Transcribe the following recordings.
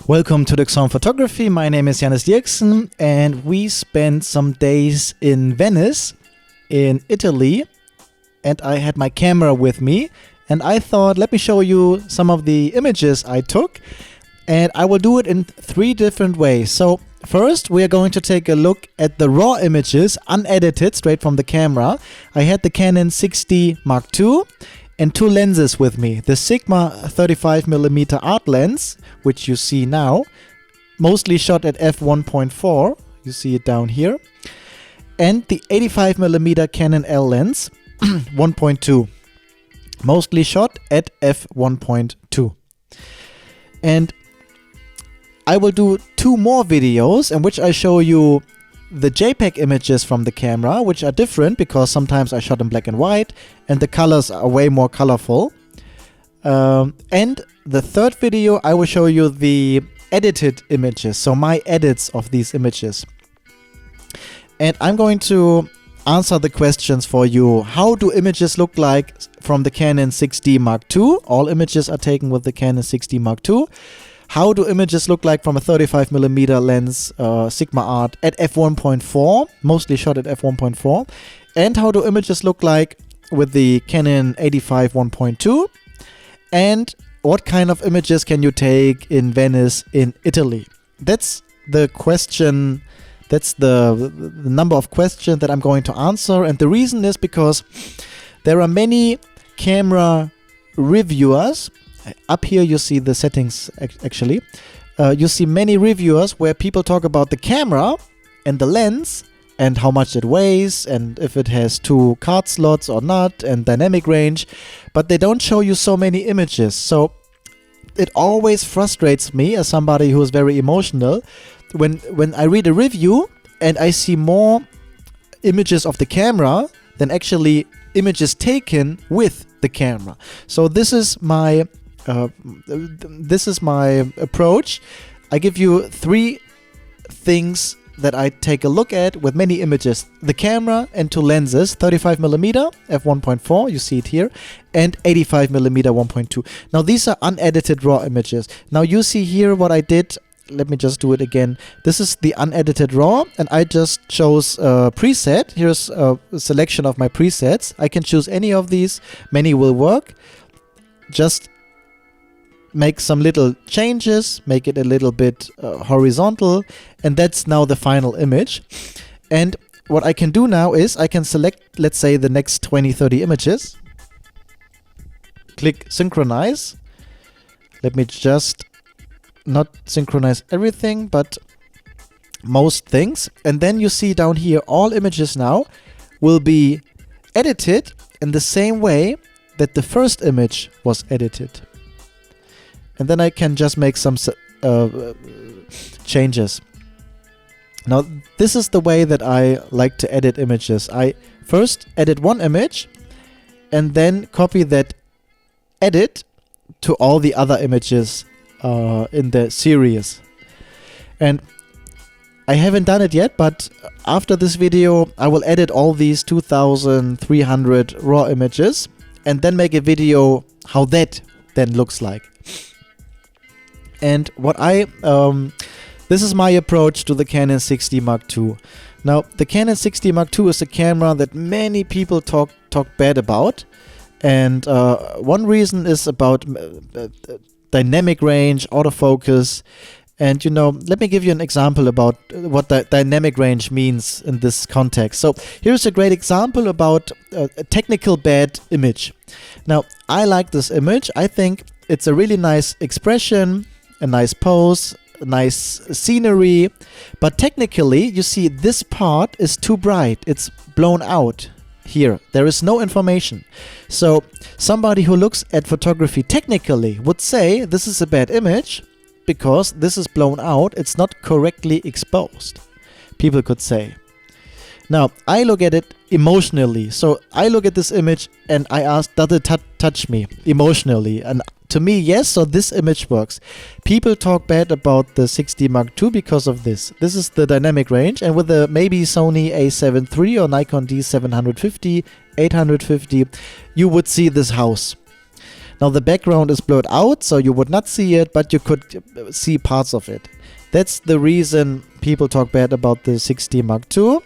Welcome to Dirksón Photography. My name is Dirksón, and we spent some days in Venice, in Italy, and I had my camera with me, and I thought, let me show you some of the images I took, and I will do it in 3 different ways. So first, we are going to take a look at the raw images, unedited, straight from the camera. I had the Canon 60 Mark II and 2 lenses with me. The Sigma 35mm art lens, which you see now, mostly shot at f1.4, you see it down here, and the 85mm Canon L lens, 1.2, mostly shot at f1.2. And I will do 2 more videos in which I show you the JPEG images from the camera, which are different because sometimes I shot in black and white and the colors are way more colorful. And the 3rd video, I will show you the edited images, so my edits of these images. And I'm going to answer the questions for you. How do images look like from the Canon 6D Mark II? All images are taken with the Canon 6D Mark II. How do images look like from a 35mm lens Sigma Art at f1.4, mostly shot at f1.4? And how do images look like with the Canon 85 1.2? And what kind of images can you take in Venice, in Italy? That's the question, that's the number of questions that I'm going to answer. And the reason is because there are many camera reviewers. Up here you see the settings actually. You see many reviewers where people talk about the camera and the lens and how much it weighs and if it has 2 card slots or not and dynamic range, but they don't show you so many images. So it always frustrates me as somebody who is very emotional when I read a review and I see more images of the camera than actually images taken with the camera. So this is my approach. I give you 3 things that I take a look at with many images: the camera and 2 lenses, 35mm f1.4, you see it here, and 85mm 1.2. Now these are unedited raw images. Now you see here what I did. Let me just do it again. This is the unedited raw, and I just chose a preset. Here's a selection of my presets. I can choose any of these. Many will work. Just make some little changes, make it a little bit horizontal, and that's now the final image. And what I can do now is I can select, let's say, the next 20-30 images. Click synchronize. Let me just not synchronize everything, but most things. And then you see down here all images now will be edited in the same way that the first image was edited. And then I can just make some changes. Now this is the way that I like to edit images. I first edit one image and then copy that edit to all the other images in the series. And I haven't done it yet, but after this video I will edit all these 2300 raw images and then make a video how that then looks like. And what this is my approach to the Canon 60 Mark II. Now, the Canon 60 Mark II is a camera that many people talk bad about. And one reason is about dynamic range, autofocus. And, you know, let me give you an example about what the dynamic range means in this context. So here's a great example about a technical bad image. Now, I like this image. I think it's a really nice expression, a nice pose, a nice scenery, but technically you see this part is too bright. It's blown out here. There is no information. So somebody who looks at photography technically would say this is a bad image because this is blown out. It's not correctly exposed, people could say. Now I look at it emotionally. So I look at this image and I ask, does it touch me emotionally? And to me, yes, so this image works. People talk bad about the 6D Mark II because of this. This is the dynamic range, and with the maybe Sony a7 III or Nikon D750, 850, you would see this house. Now the background is blurred out, so you would not see it, but you could see parts of it. That's the reason people talk bad about the 6D Mark II.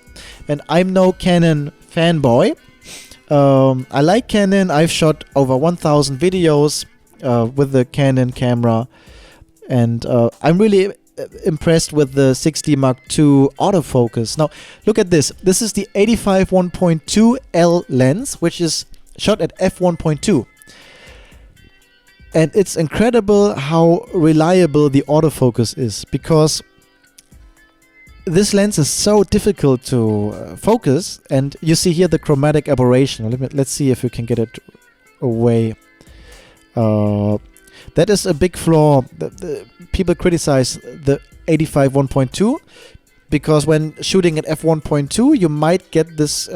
And I'm no Canon fanboy. I like Canon. I've shot over 1,000 videos with the Canon camera. And I'm really impressed with the 6D Mark II autofocus. Now, look at this. This is the 85 1.2 L lens, which is shot at f1.2. And it's incredible how reliable the autofocus is, because this lens is so difficult to focus. And you see here the chromatic aberration. Let's see if we can get it away. That is a big flaw. People criticize the 85 1.2 because when shooting at f1.2 you might get this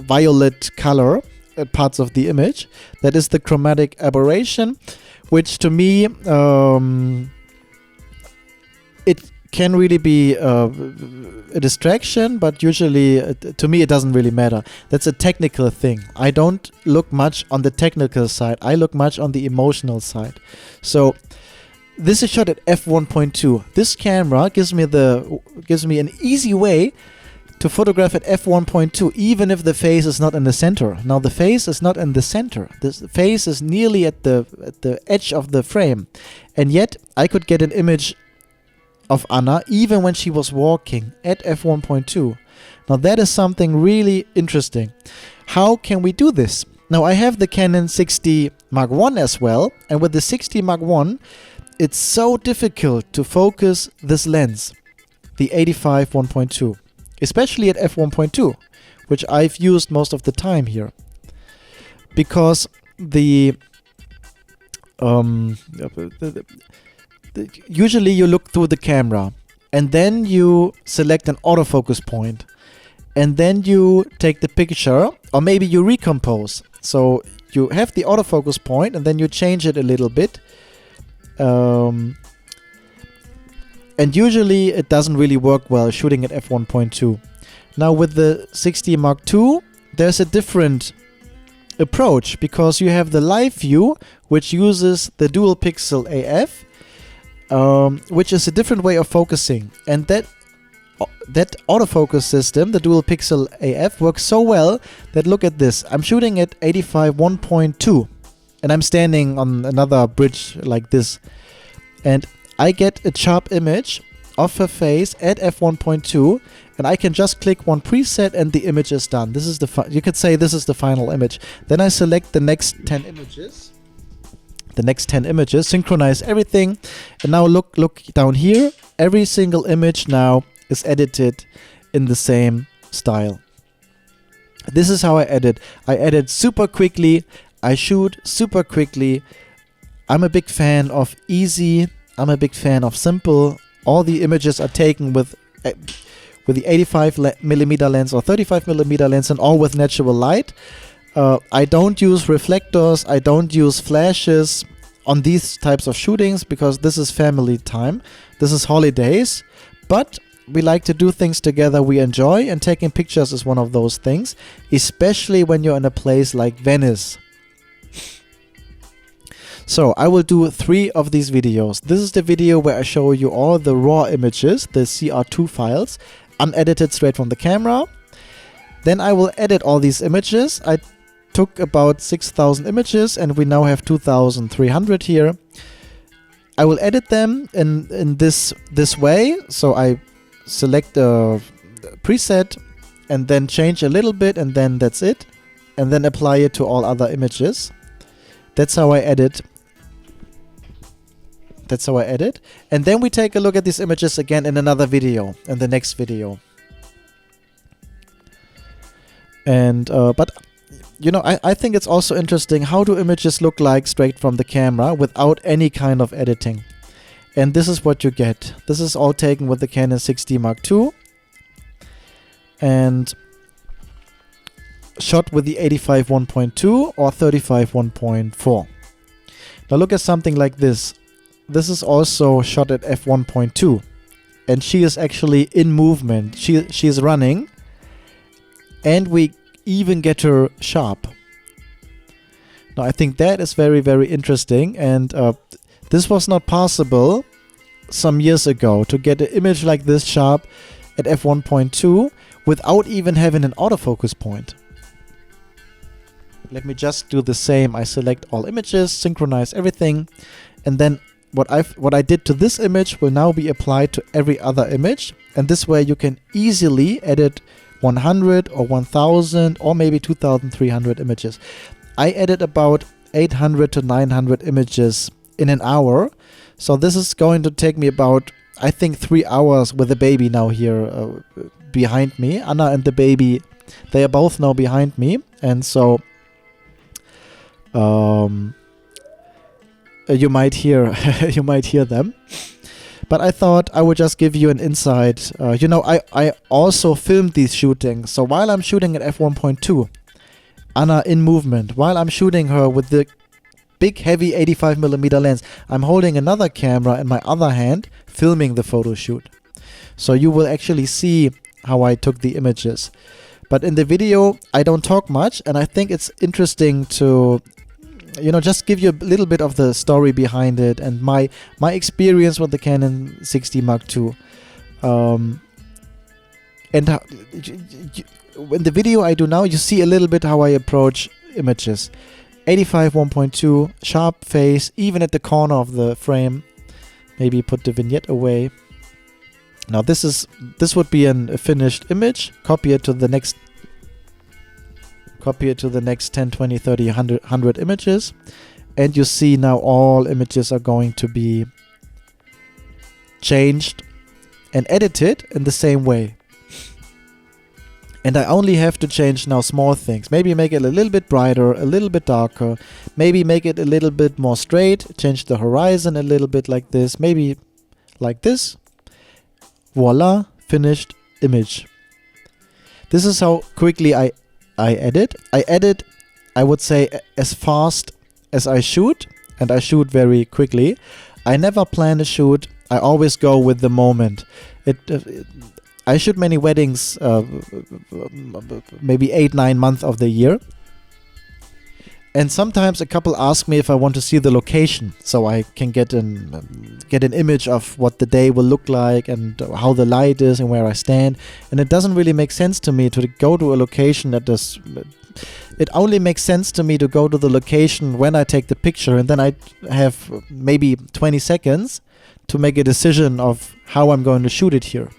violet color at parts of the image. That is the chromatic aberration, which to me it can really be a distraction, but usually to me it doesn't really matter. That's a technical thing. I don't look much on the technical side. I look much on the emotional side. So this is shot at f1.2. This camera gives me an easy way to photograph at f1.2, even if the face is not in the center. Now the face is not in the center. This face is nearly at the edge of the frame, and yet I could get an image of Anna even when she was walking at f1.2. Now that is something really interesting. How can we do this? Now I have the Canon 6D Mark I as well, and with the 6D Mark I it's so difficult to focus this lens, the 85 1.2, especially at f1.2, which I've used most of the time here, because usually you look through the camera and then you select an autofocus point and then you take the picture, or maybe you recompose. So you have the autofocus point and then you change it a little bit, and usually it doesn't really work well shooting at f1.2. Now with the 6D Mark II there's a different approach, because you have the live view, which uses the dual pixel AF, which is a different way of focusing, and that autofocus system, the dual pixel AF, works so well that, look at this, I'm shooting at 85 1.2 and I'm standing on another bridge like this, and I get a sharp image of her face at f1.2, and I can just click one preset and the image is done. This is you could say this is the final image. Then I select the next 10 images. Synchronize everything, and now look down here. Every single image now is edited in the same style. This is how I edit. I edit super quickly. I shoot super quickly. I'm a big fan of easy. I'm a big fan of simple. All the images are taken with the 85mm lens or 35mm lens, and all with natural light. I don't use reflectors, I don't use flashes on these types of shootings, because this is family time, this is holidays, but we like to do things together we enjoy, and taking pictures is one of those things, especially when you're in a place like Venice. So I will do 3 of these videos. This is the video where I show you all the raw images, the CR2 files, unedited straight from the camera. Then I will edit all these images. I took about 6,000 images and we now have 2,300 here. I will edit them in this way. So I select the preset and then change a little bit, and then that's it. And then apply it to all other images. That's how I edit. And then we take a look at these images again in another video, in the next video. And but you know, I think it's also interesting, how do images look like straight from the camera without any kind of editing. And this is what you get. This is all taken with the Canon 6D Mark II and shot with the 85 1.2 or 35 1.4. Now look at something like this. This is also shot at f1.2, and she is actually in movement. She is running, and we even get her sharp. Now I think that is very, very interesting, and this was not possible some years ago to get an image like this sharp at f1.2 without even having an autofocus point. Let me just do the same. I select all images, synchronize everything, and then what I did to this image will now be applied to every other image, and this way you can easily edit 100 or 1000 or maybe 2300 images. I edit about 800 to 900 images in an hour, so this is going to take me about, I think, 3 hours with the baby now here behind me. Anna and the baby, they are both now behind me, and so you might hear you might hear them. But I thought I would just give you an insight. You know, I also filmed these shootings. So while I'm shooting at f1.2, Anna in movement, while I'm shooting her with the big heavy 85mm lens, I'm holding another camera in my other hand, filming the photo shoot. So you will actually see how I took the images. But in the video, I don't talk much, and I think it's interesting to, you know, just give you a little bit of the story behind it and my experience with the Canon 60 Mark II. And in the video I do now, you see a little bit how I approach images. 85 1.2, sharp face, even at the corner of the frame. Maybe put the vignette away. Now this would be a finished image. Copy it to the next 10, 20, 30, 100 images, and you see now all images are going to be changed and edited in the same way. And I only have to change now small things. Maybe make it a little bit brighter, a little bit darker, maybe make it a little bit more straight, change the horizon a little bit like this, maybe like this. Voila, finished image. This is how quickly I edit. I edit, I would say, as fast as I shoot, and I shoot very quickly. I never plan a shoot. I always go with the moment. I shoot many weddings, maybe 8-9 months of the year. And sometimes a couple ask me if I want to see the location, so I can get an image of what the day will look like and how the light is and where I stand. And it doesn't really make sense to me to go to a location that does. It only makes sense to me to go to the location when I take the picture, and then I have maybe 20 seconds to make a decision of how I'm going to shoot it here.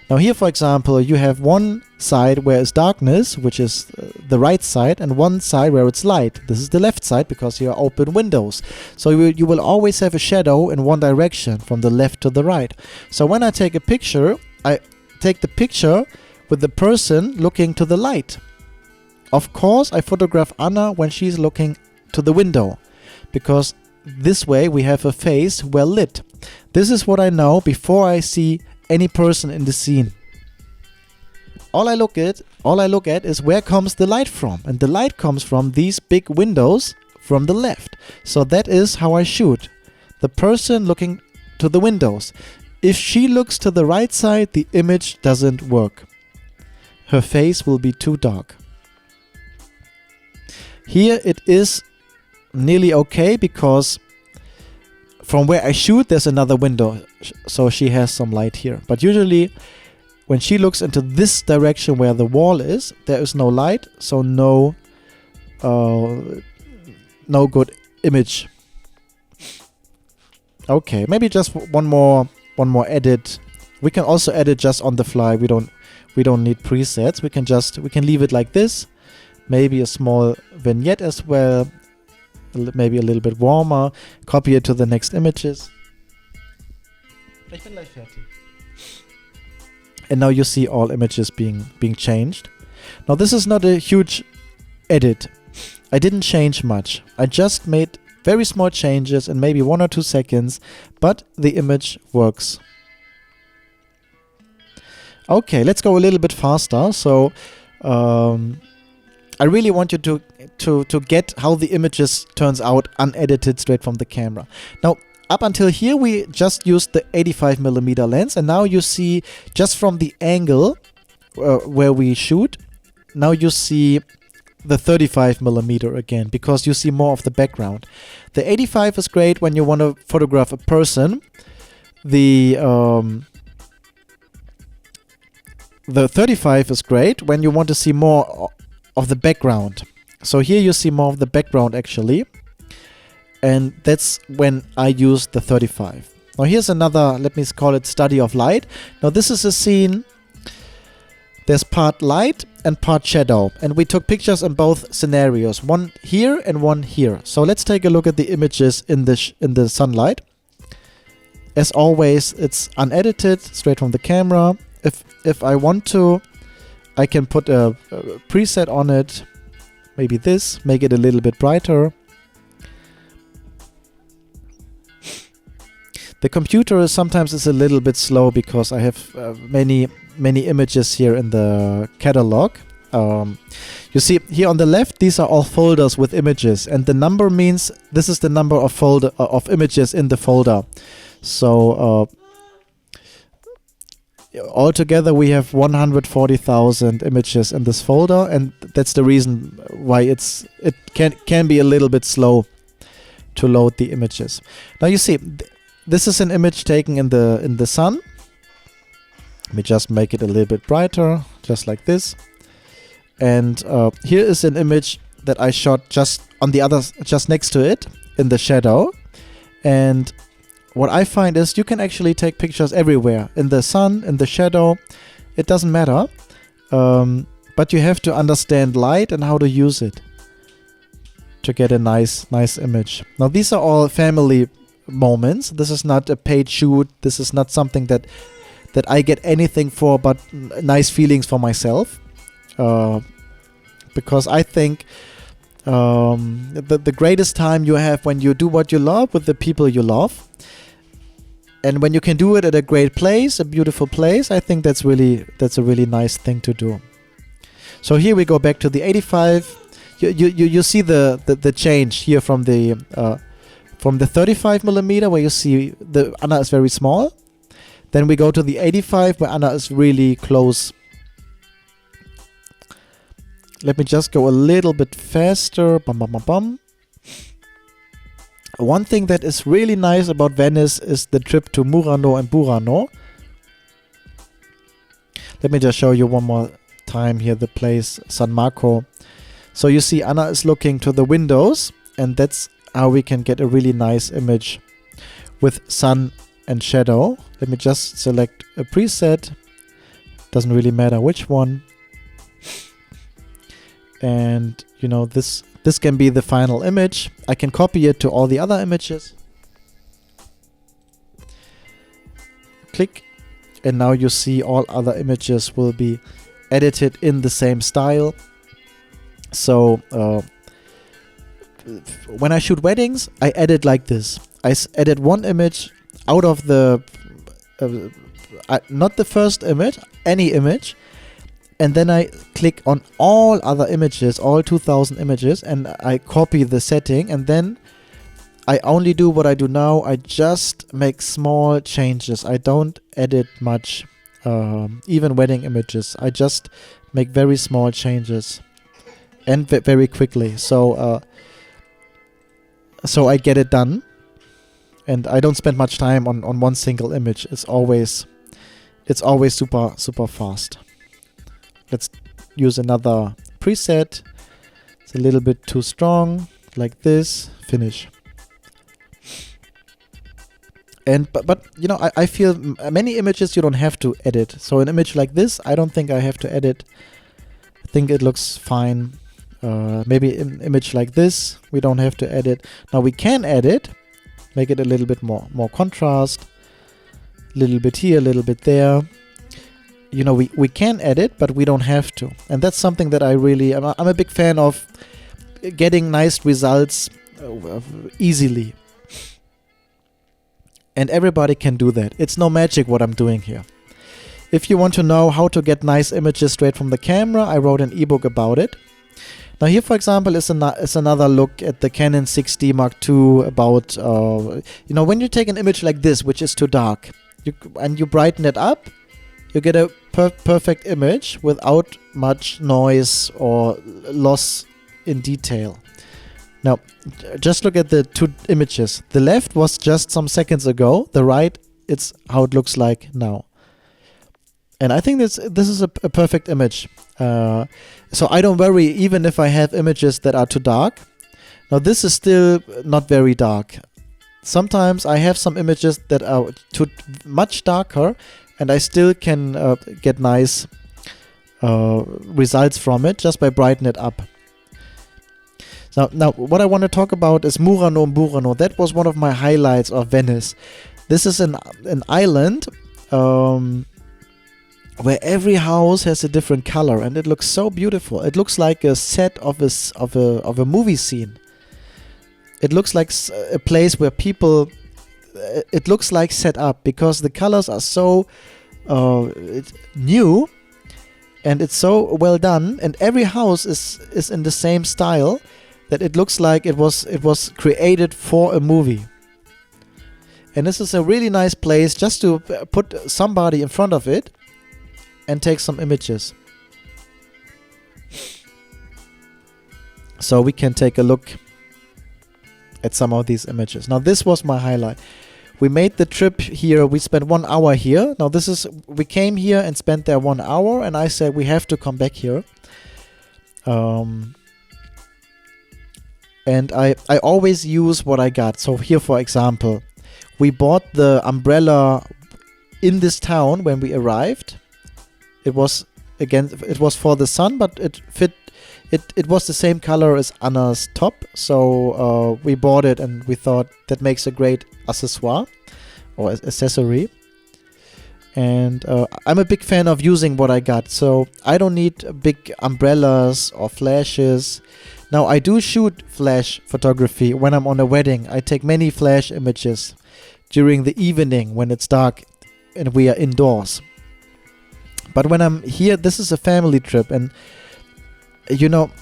Now here, for example, you have one side where it's darkness, which is the right side, and one side where it's light. This is the left side because here are open windows. So you will always have a shadow in one direction, from the left to the right. So when I take a picture, I take the picture with the person looking to the light. Of course, I photograph Anna when she's looking to the window, because this way we have a face well lit. This is what I know before I see any person in the scene. All I look at is where comes the light from, and the light comes from these big windows from the left. So that is how I shoot. The person looking to the windows. If she looks to the right side, the image doesn't work. Her face will be too dark. Here it is nearly okay because from where I shoot, there's another window, so she has some light here. But usually, when she looks into this direction where the wall is, there is no light, so no good image. Okay, maybe just one more edit. We can also edit just on the fly. We don't need presets. We can leave it like this. Maybe a small vignette as well. Maybe a little bit warmer, copy it to the next images. Ich bin gleich fertig. And now you see all images being changed. Now this is not a huge edit. I didn't change much. I just made very small changes in maybe 1 or 2 seconds, but the image works. Okay, let's go a little bit faster. So I really want you to get how the images turns out unedited straight from the camera. Now, up until here, we just used the 85mm lens, and now you see just from the angle where we shoot, now you see the 35mm again, because you see more of the background. The 85 is great when you want to photograph a person. The 35 is great when you want to see more of the background. So here you see more of the background actually, and that's when I use the 35. Now here's another, let me call it study of light. Now this is a scene, there's part light and part shadow, and we took pictures in both scenarios, one here and one here. So let's take a look at the images in the sunlight. As always, it's unedited, straight from the camera. If I want to, I can put a preset on it, maybe this, make it a little bit brighter. The computer sometimes is a little bit slow because I have many images here in the catalog. You see here on the left, these are all folders with images, and the number means this is the number of images in the folder. So altogether we have 140,000 images in this folder, and that's the reason why it can be a little bit slow to load the images. Now you see, this is an image taken in the sun. Let me just make it a little bit brighter, just like this. And here is an image that I shot just next to it in the shadow. And what I find is you can actually take pictures everywhere, in the sun, in the shadow. It doesn't matter, but you have to understand light and how to use it to get a nice image. Now these are all family moments. This is not a paid shoot. This is not something that I get anything for, but nice feelings for myself. Because I think the greatest time you have when you do what you love with the people you love, and when you can do it at a great place, a beautiful place, I think that's a really nice thing to do. So here we go back to the 85. You see the change here from the 35mm, where you see Anna is very small. Then we go to the 85, where Anna is really close. Let me just go a little bit faster. Bum, bum, bum, bum. One thing that is really nice about Venice is the trip to Murano and Burano. Let me just show you one more time here the place, San Marco. So you see Anna is looking to the windows, and that's how we can get a really nice image with sun and shadow. Let me just select a preset. Doesn't really matter which one. And you know, this can be the final image. I can copy it to all the other images. Click, and now you see all other images will be edited in the same style. So when I shoot weddings, I edit like this. I edit one image out of the not the first image, any image, and then I click on all other images, all 2000 images, and I copy the setting, and then I only do what I do now. I just make small changes. I don't edit much, even wedding images. I just make very small changes, and very quickly. So I get it done, and I don't spend much time on one single image. It's always super fast. Let's use another preset. It's a little bit too strong, like this. Finish. And but you know, I feel many images you don't have to edit. So an image like this, I don't think I have to edit. I think it looks fine. Maybe an image like this, we don't have to edit. Now we can edit, make it a little bit more contrast. A little bit here, a little bit there. You know, we can edit, but we don't have to. And that's something that I'm a big fan of, getting nice results easily. And everybody can do that. It's no magic what I'm doing here. If you want to know how to get nice images straight from the camera, I wrote an ebook about it. Now here, for example, is another look at the Canon 6D Mark II about, you know, when you take an image like this, which is too dark, and you brighten it up, you get a perfect image without much noise or loss in detail. Now, just look at the two images. The left was just some seconds ago. The right, it's how it looks like now. And I think this is a perfect image. So I don't worry even if I have images that are too dark. Now this is still not very dark. Sometimes I have some images that are too much darker, and I still can get nice results from it just by brightening it up. Now what I want to talk about is Murano. That was one of my highlights of Venice. This is an island where every house has a different color, and it looks so beautiful. It looks like a set of a movie scene. It looks like a place where people. It looks like set up because the colors are so new, and it's so well done. And every house is in the same style that it looks like it was created for a movie. And this is a really nice place just to put somebody in front of it and take some images. So we can take a look at some of these images. Now this was my highlight. We made the trip here. We spent 1 hour here. Now we came here and spent there 1 hour, and I said we have to come back here. And I always use what I got. So here, for example, we bought the umbrella in this town when we arrived. It was for the sun, but it fit. It was the same color as Anna's top, so we bought it, and we thought that makes a great accessoire or accessory. And I'm a big fan of using what I got, so I don't need big umbrellas or flashes. Now I do shoot flash photography when I'm on a wedding. I take many flash images during the evening when it's dark and we are indoors. But when I'm here, this is a family trip, and you know,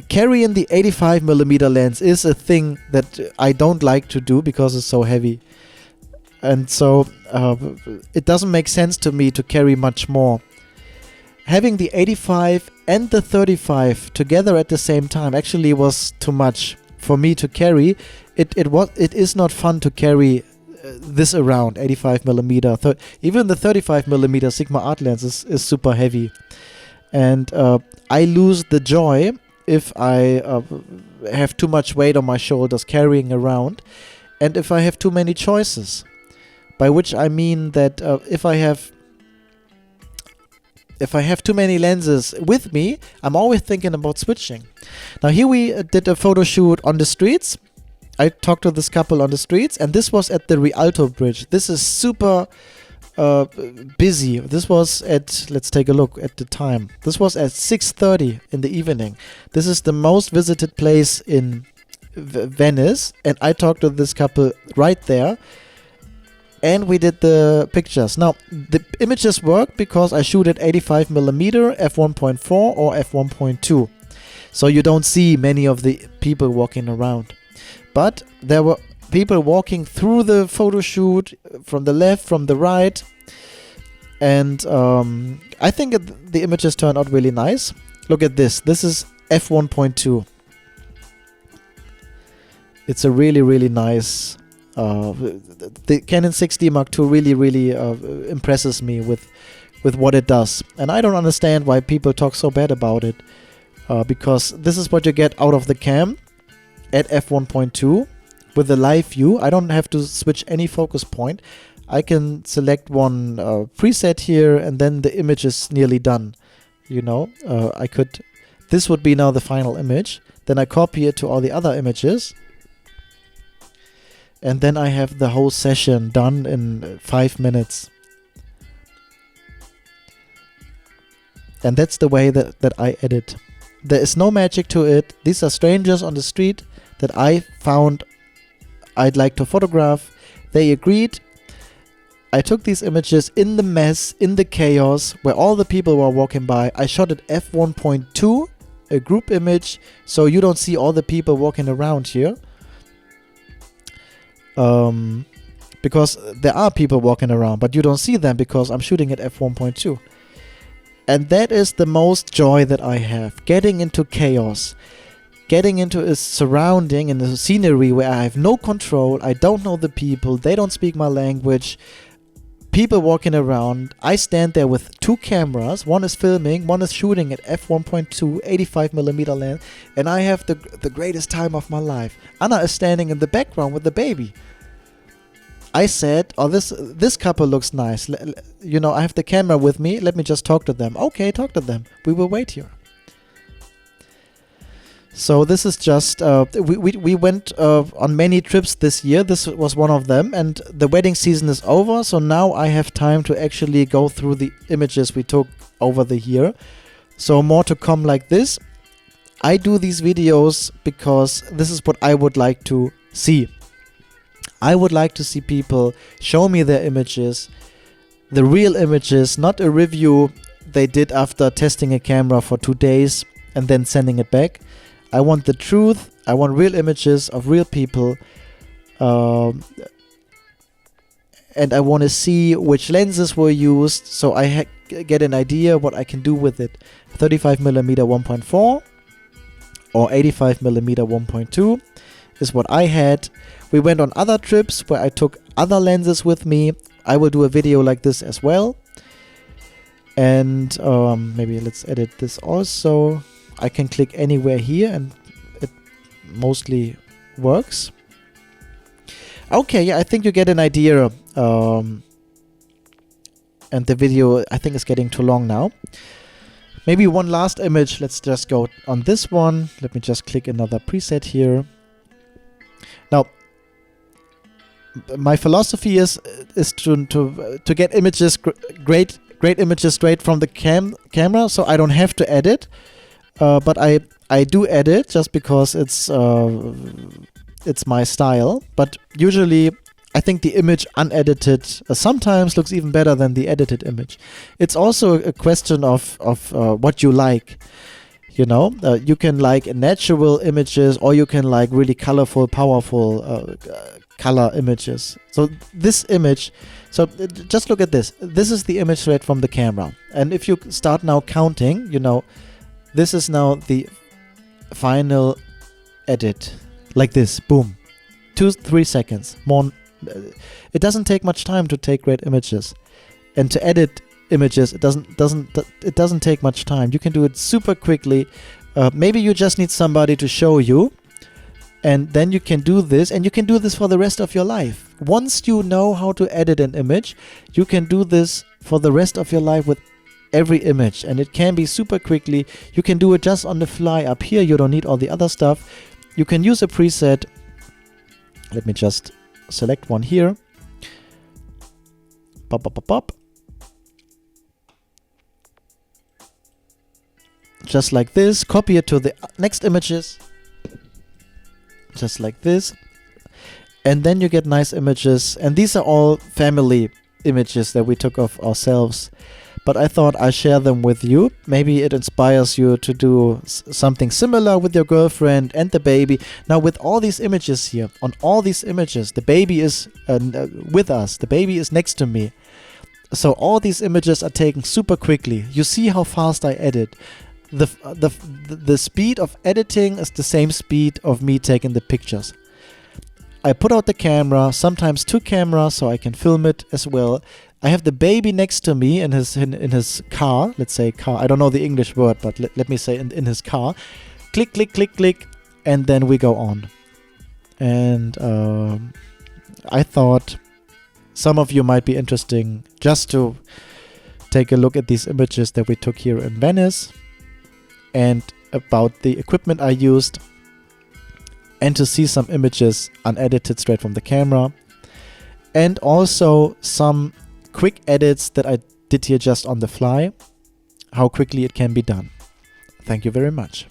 carrying the 85mm lens is a thing that I don't like to do because it's so heavy. And so it doesn't make sense to me to carry much more. Having the 85 and the 35 together at the same time actually was too much for me to carry. It is not fun to carry this around, 85mm. Even the 35mm Sigma art lens is super heavy. And I lose the joy if I have too much weight on my shoulders carrying around, and if I have too many choices. By which I mean that if I have too many lenses with me, I'm always thinking about switching. Now here we did a photo shoot on the streets. I talked to this couple on the streets, and this was at the Rialto Bridge. This is super busy. This was at, let's take a look at the time. This was at 6:30 in the evening. This is the most visited place in Venice, and I talked to this couple right there, and we did the pictures. Now the images work because I shoot at 85mm f1.4 or f1.2, so you don't see many of the people walking around, but there were people walking through the photo shoot from the left, from the right, and I think the images turned out really nice. Look at this. This is f1.2. It's a really nice. The Canon 6D Mark II really impresses me with what it does, and I don't understand why people talk so bad about it, because this is what you get out of the cam at f1.2. With the live view, I don't have to switch any focus point. I can select one preset here, and then the image is nearly done. You know, this would be now the final image. Then I copy it to all the other images, and then I have the whole session done in 5 minutes. And that's the way that I edit. There is no magic to it. These are strangers on the street that I found I'd like to photograph. They agreed. I took these images in the mess, in the chaos, where all the people were walking by. I shot at f1.2, a group image, so you don't see all the people walking around here. Because there are people walking around, but you don't see them because I'm shooting at f1.2. And that is the most joy that I have, getting into chaos, getting into a surrounding and a scenery where I have no control, I don't know the people, they don't speak my language, people walking around. I stand there with two cameras, one is filming, one is shooting at f1.2, 85mm lens, and I have the greatest time of my life. Anna is standing in the background with the baby. I said, oh, this couple looks nice. You know, I have the camera with me, let me just talk to them. Okay, talk to them. We will wait here. So this is just, we went on many trips this year. This was one of them, and the wedding season is over, so now I have time to actually go through the images we took over the year. So more to come like this. I do these videos because this is what I would like to see. I would like to see people show me their images, the real images, not a review they did after testing a camera for 2 days and then sending it back. I want the truth. I want real images of real people. And I want to see which lenses were used, so I get an idea what I can do with it. 35mm 1.4 or 85mm 1.2 is what I had. We went on other trips where I took other lenses with me. I will do a video like this as well. And maybe let's edit this also. I can click anywhere here and it mostly works. Okay, yeah, I think you get an idea. And the video, I think, is getting too long now. Maybe one last image. Let's just go on this one. Let me just click another preset here. Now, my philosophy is to get images, great images straight from the camera, so I don't have to edit. But I do edit just because it's my style. But usually, I think the image unedited sometimes looks even better than the edited image. It's also a question of what you like. You know, you can like natural images, or you can like really colorful, powerful color images. So this image, so just look at this. This is the image straight from the camera. And if you start now counting, you know, this is now the final edit. Like this, boom. 2-3 seconds. More. It doesn't take much time to take great images. And to edit images, it doesn't take much time. You can do it super quickly. Maybe you just need somebody to show you, and then you can do this, and you can do this for the rest of your life. Once you know how to edit an image, you can do this for the rest of your life with every image, and it can be super quickly. You can do it just on the fly up here. You don't need all the other stuff. You can use a preset. Let me just select one here. Pop, pop, pop, pop. Just like this. Copy it to the next images. Just like this. And then you get nice images. And these are all family images that we took of ourselves. But I thought I'd share them with you. Maybe it inspires you to do something similar with your girlfriend and the baby. Now with all these images here, on all these images, the baby is with us. The baby is next to me. So all these images are taken super quickly. You see how fast I edit. The speed of editing is the same speed of me taking the pictures. I put out the camera, sometimes 2 cameras, so I can film it as well. I have the baby next to me in his car. Let's say car. I don't know the English word, but let me say in his car. Click, click, click, click, and then we go on. And I thought some of you might be interesting just to take a look at these images that we took here in Venice, and about the equipment I used, and to see some images unedited straight from the camera, and also some quick edits that I did here just on the fly, how quickly it can be done. Thank you very much.